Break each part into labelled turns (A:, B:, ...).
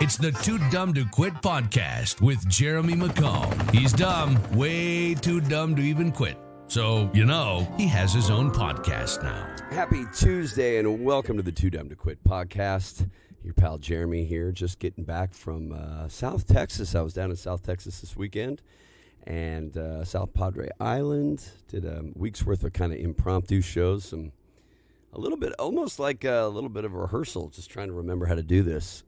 A: It's the Too Dumb to Quit podcast with Jeremy McCall. He's dumb, way too dumb to even quit. So, he has his own podcast now.
B: Happy Tuesday and welcome to the 2Dumb2Quit podcast. Your pal Jeremy here, just getting back from South Texas. I was down in South Texas this weekend and South Padre Island. Did a week's worth of kind of impromptu shows. Almost like a little bit of a rehearsal, just trying to remember how to do this.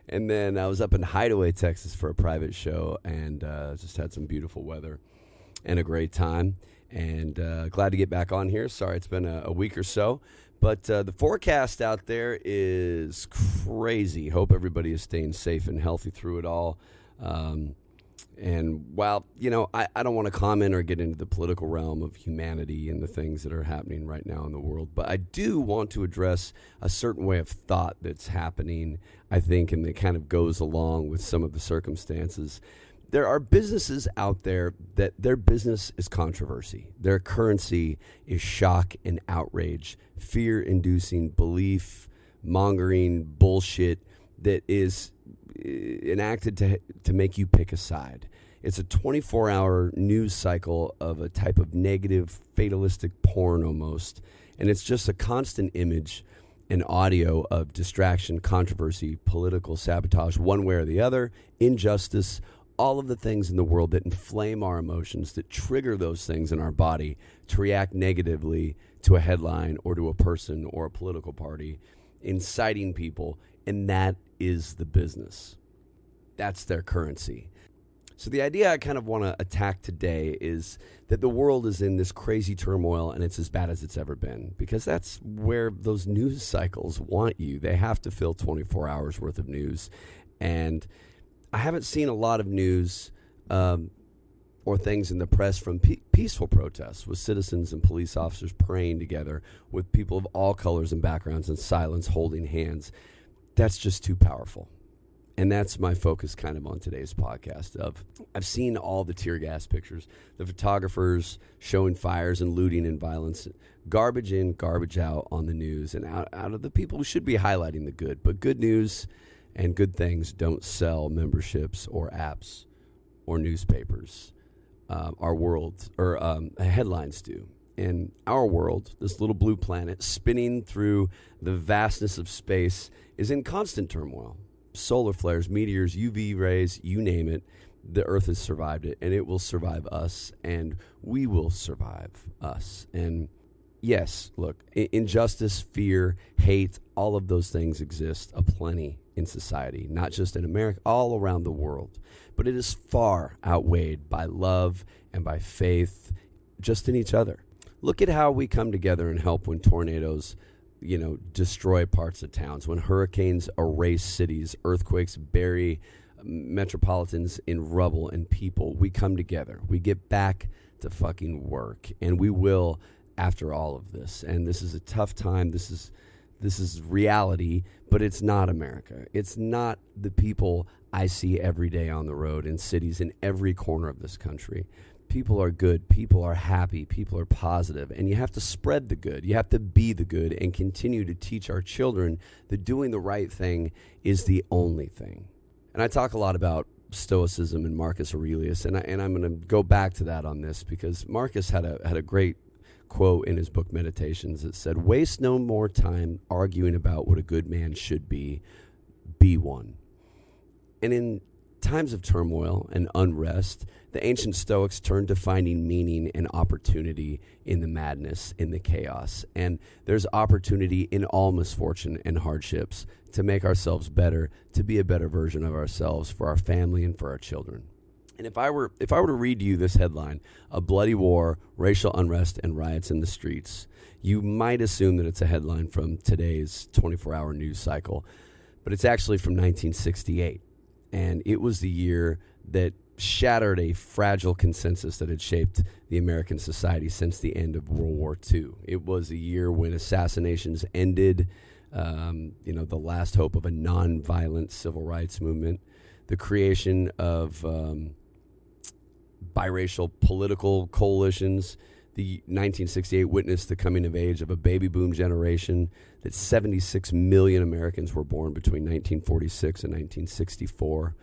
B: And then I was up in Hideaway, Texas for a private show and just had some beautiful weather and a great time. And glad to get back on here. Sorry, it's been a week or so. But the forecast out there is crazy. Hope everybody is staying safe and healthy through it all. And while, I don't want to comment or get into the political realm of humanity and the things that are happening right now in the world, but I do want to address a certain way of thought that's happening, I think, and that kind of goes along with some of the circumstances. There are businesses out there that their business is controversy. Their currency is shock and outrage, fear-inducing, belief-mongering bullshit that is enacted to make you pick a side. It's a 24-hour news cycle of a type of negative, fatalistic porn almost, and it's just a constant image and audio of distraction, controversy, political sabotage, one way or the other, injustice, all of the things in the world that inflame our emotions, that trigger those things in our body to react negatively to a headline or to a person or a political party, inciting people, and that is the business. That's their currency. So the idea I kind of want to attack today is that the world is in this crazy turmoil and it's as bad as it's ever been, because that's where those news cycles want you. They have to fill 24 hours worth of news. And I haven't seen a lot of news or things in the press from peaceful protests with citizens and police officers praying together with people of all colors and backgrounds in silence, holding hands. That's just too powerful. And that's my focus kind of on today's podcast. I've seen all the tear gas pictures, the photographers showing fires and looting and violence, garbage in, garbage out on the news, and out of the people who should be highlighting the good. But good news and good things don't sell memberships or apps or newspapers. Our world, or headlines do. In our world, this little blue planet spinning through the vastness of space is in constant turmoil. Solar flares, meteors, UV rays, you name it, the Earth has survived it, and it will survive us, and we will survive us. And yes, look, injustice, fear, hate, all of those things exist aplenty in society, not just in America, all around the world. But it is far outweighed by love and by faith just in each other. Look at how we come together and help when tornadoes destroy parts of towns, when hurricanes erase cities, earthquakes bury metropolitans in rubble and people. We come together. We get back to fucking work, and we will after all of this. And this is a tough time. This is reality, but it's not America. It's not the people I see every day on the road in cities in every corner of this country. People are good, people are happy, people are positive, and you have to spread the good. You have to be the good and continue to teach our children that doing the right thing is the only thing. And I talk a lot about Stoicism and Marcus Aurelius, and I'm going to go back to that on this, because Marcus had a great quote in his book Meditations that said, "Waste no more time arguing about what a good man should be one." And in times of turmoil and unrest, the ancient Stoics turned to finding meaning and opportunity in the madness, in the chaos. And there's opportunity in all misfortune and hardships to make ourselves better, to be a better version of ourselves for our family and for our children. And if I were to read you this headline, "A bloody war, racial unrest, and riots in the streets," you might assume that it's a headline from today's 24-hour news cycle, but it's actually from 1968. And it was the year that shattered a fragile consensus that had shaped the American society since the end of World War II. It was a year when assassinations ended, the last hope of a nonviolent civil rights movement, the creation of biracial political coalitions, The 1968 witnessed the coming of age of a baby boom generation that 76 million Americans were born between 1946 and 1964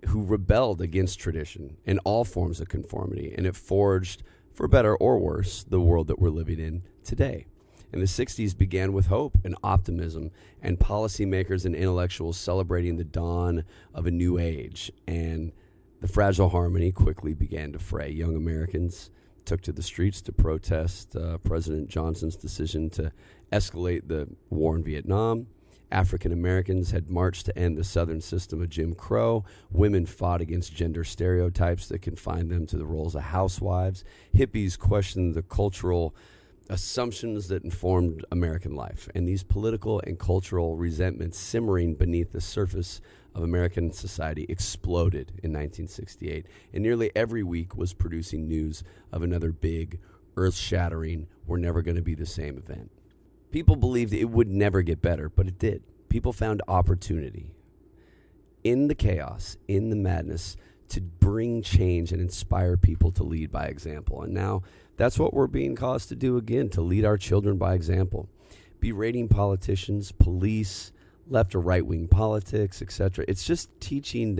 B: who rebelled against tradition and all forms of conformity, and it forged, for better or worse, the world that we're living in today. And the 60s began with hope and optimism, and policymakers and intellectuals celebrating the dawn of a new age, and the fragile harmony quickly began to fray. Young Americans took to the streets to protest President Johnson's decision to escalate the war in Vietnam. African Americans had marched to end the Southern system of Jim Crow. Women fought against gender stereotypes that confined them to the roles of housewives. Hippies questioned the cultural assumptions that informed American life. And these political and cultural resentments simmering beneath the surface of American society exploded in 1968. And nearly every week was producing news of another big, earth-shattering, we're never going to be the same event. People believed it would never get better, but it did. People found opportunity in the chaos, in the madness, to bring change and inspire people to lead by example. And now that's what we're being caused to do again, to lead our children by example. Berating politicians, police, left or right-wing politics, etc. It's just teaching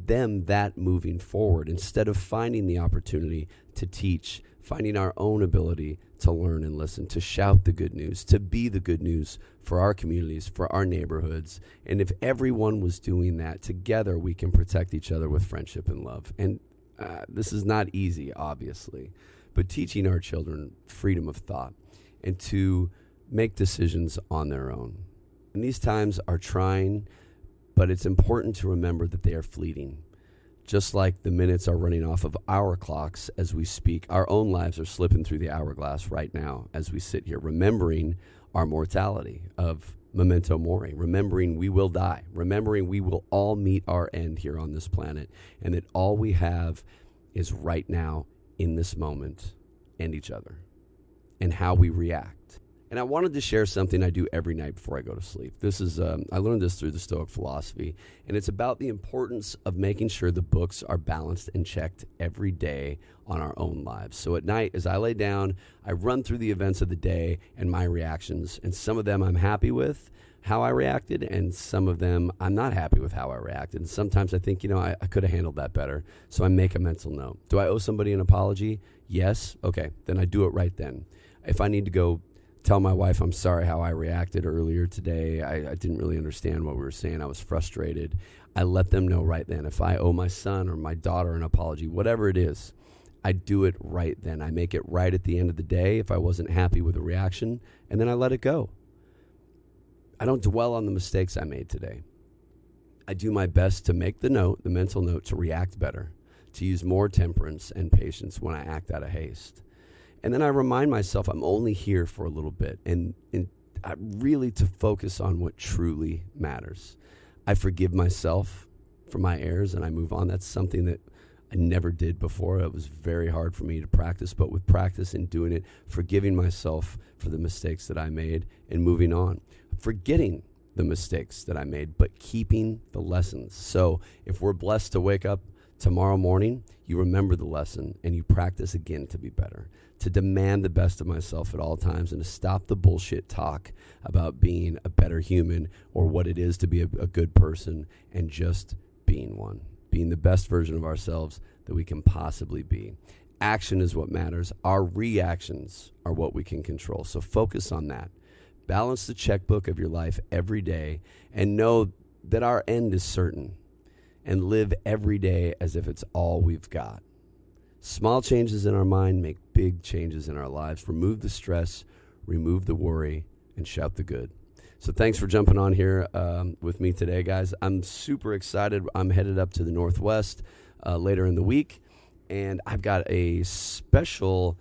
B: them that moving forward instead of finding the opportunity to teach, finding our own ability to learn and listen, to shout the good news, to be the good news for our communities, for our neighborhoods. And if everyone was doing that, together we can protect each other with friendship and love. And this is not easy, obviously, but teaching our children freedom of thought and to make decisions on their own. And these times are trying, but it's important to remember that they are fleeting. Just like the minutes are running off of our clocks as we speak, our own lives are slipping through the hourglass right now as we sit here, remembering our mortality of memento mori, remembering we will die, remembering we will all meet our end here on this planet, and that all we have is right now in this moment and each other and how we react. And I wanted to share something I do every night before I go to sleep. This is I learned this through the Stoic philosophy, and it's about the importance of making sure the books are balanced and checked every day on our own lives. So at night, as I lay down, I run through the events of the day and my reactions, and some of them I'm happy with how I reacted, and some of them I'm not happy with how I reacted. And sometimes I think, I could have handled that better, so I make a mental note. Do I owe somebody an apology? Yes? Okay, then I do it right then. If I need to go tell my wife I'm sorry how I reacted earlier today, I didn't really understand what we were saying, I was frustrated, I let them know right then. If I owe my son or my daughter an apology, whatever it is, I do it right then. I make it right at the end of the day if I wasn't happy with the reaction, and then I let it go. I don't dwell on the mistakes I made today. I do my best to make the mental note, to react better, to use more temperance and patience when I act out of haste. And then I remind myself I'm only here for a little bit, and really to focus on what truly matters. I forgive myself for my errors and I move on. That's something that I never did before. It was very hard for me to practice, but with practice and doing it, forgiving myself for the mistakes that I made and moving on. Forgetting the mistakes that I made, but keeping the lessons. So if we're blessed to wake up tomorrow morning, you remember the lesson and you practice again to be better, to demand the best of myself at all times, and to stop the bullshit talk about being a better human or what it is to be a good person, and just being one, being the best version of ourselves that we can possibly be. Action is what matters. Our reactions are what we can control. So focus on that. Balance the checkbook of your life every day and know that our end is certain, and live every day as if it's all we've got. Small changes in our mind make big changes in our lives. Remove the stress, remove the worry, and shout the good. So thanks for jumping on here with me today, guys. I'm super excited. I'm headed up to the Northwest later in the week, and I've got a special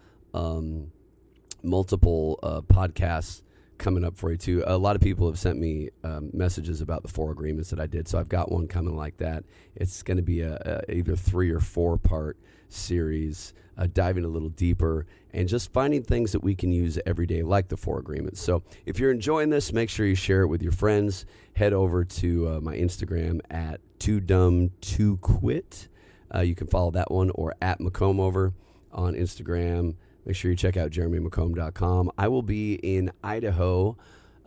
B: multiple podcasts coming up for you too. A lot of people have sent me messages about the 4 agreements that I did, so I've got one coming like that. It's going to be a either 3 or 4 part series, diving a little deeper and just finding things that we can use every day, like the 4 agreements. So if you're enjoying this, make sure you share it with your friends. Head over to my Instagram at 2Dumb2Quit. You can follow that one, or at Macomover on Instagram. make sure you check out jeremymccomb.com. I will be in Idaho,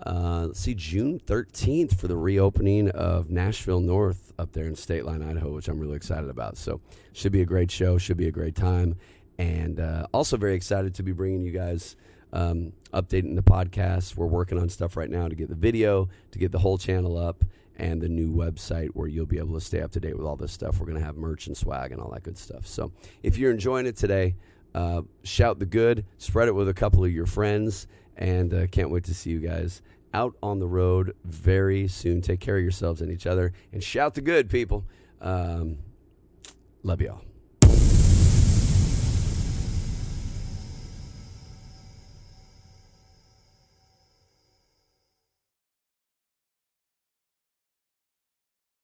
B: June 13th for the reopening of Nashville North up there in State Line, Idaho, which I'm really excited about. So should be a great show, should be a great time. And also very excited to be bringing you guys updating the podcast. We're working on stuff right now to get the video, to get the whole channel up, and the new website where you'll be able to stay up to date with all this stuff. We're going to have merch and swag and all that good stuff. So if you're enjoying it today, shout the good, spread it with a couple of your friends, and can't wait to see you guys out on the road very soon. Take care of yourselves and each other, and shout the good, people. Love y'all.